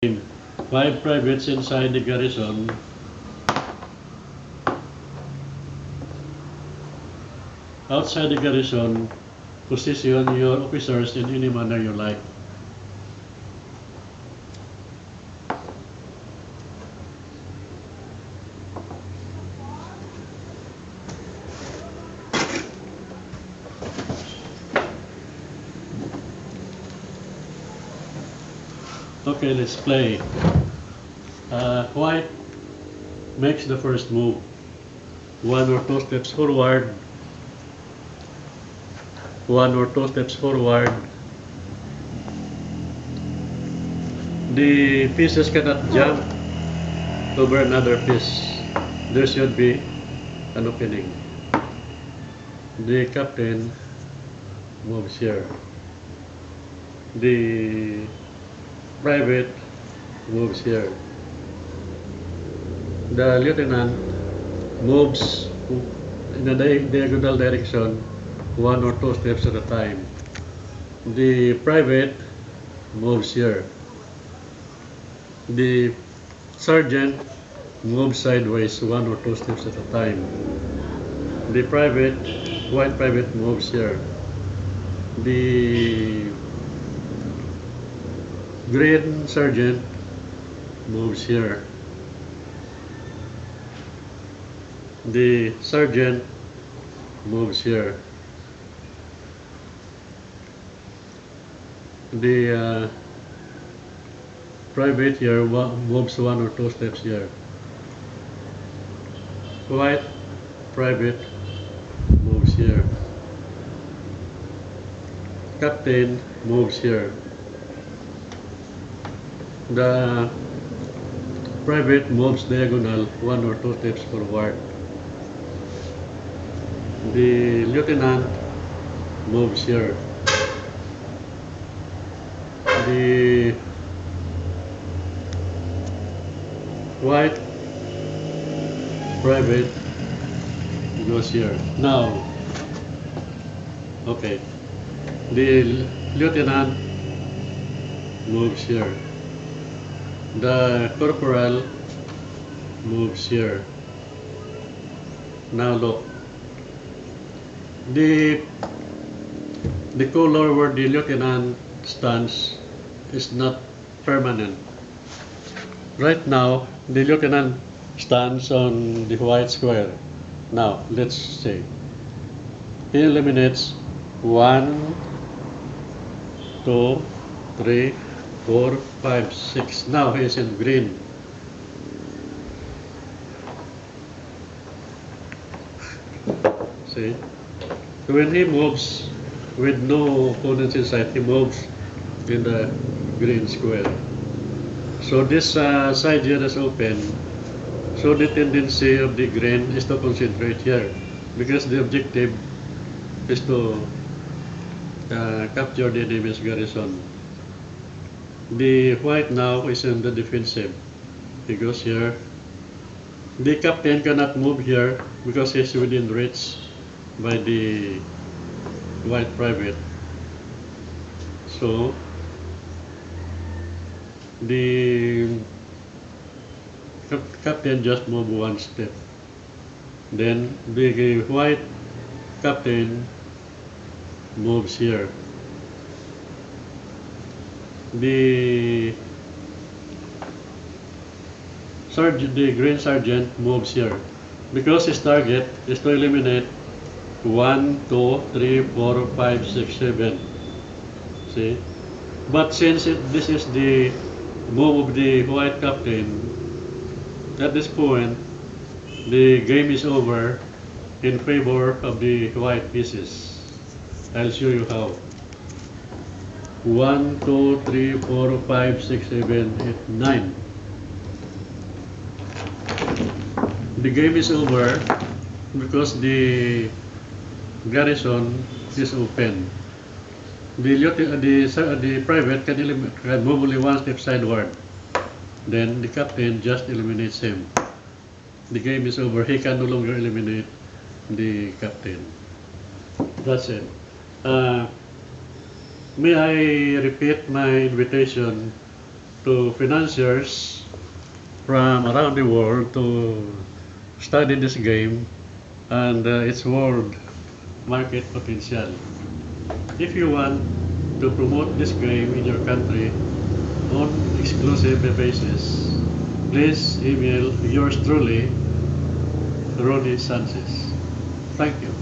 5 privates inside the garrison. Outside the garrison, position your officers in any manner you like. Okay, let's play. White makes the first move. 1 or 2 steps forward. 1 or 2 steps forward. The pieces cannot jump over another piece. There should be an opening. The captain moves here. The private moves here. The lieutenant moves in a diagonal direction 1 or 2 steps at a time. The private moves here. The sergeant moves sideways 1 or 2 steps at a time. The white private moves here. The green sergeant moves here. The sergeant moves here. The private here moves 1 or 2 steps here. White private moves here. Captain moves here. The private moves diagonal 1 or 2 steps forward. The lieutenant moves here. The white private goes here. Now, okay, the lieutenant moves here. The corporal moves here. Now look, the color where the lieutenant stands is not permanent. Right now, the lieutenant stands on the white square. Now, let's say he eliminates 1, 2, 3, 4, 5, 6. Now he is in green. See? When he moves with no opponents inside, he moves in the green square. So this side here is open. So the tendency of the green is to concentrate here, because the objective is to capture the enemy's garrison. The white now is in the defensive. He goes here. The captain cannot move here because he's within reach by the white private. So the captain just move 1 step. Then the white captain moves here. The green sergeant moves here because his target is to eliminate 1, 2, 3, 4, 5, 6, 7. See? But since this is the move of the white captain, at this point, the game is over in favor of the white pieces. I'll show you how. 1, 2, 3, 4, 5, 6, 7, 8, 9. The game is over because the garrison is open. The private can move only 1 step sideward. Then the captain just eliminates him. The game is over. He can no longer eliminate the captain. That's it. May I repeat my invitation to financiers from around the world to study this game and its world market potential. If you want to promote this game in your country on exclusive basis, please email yours truly, Ronnie Sanchez. Thank you.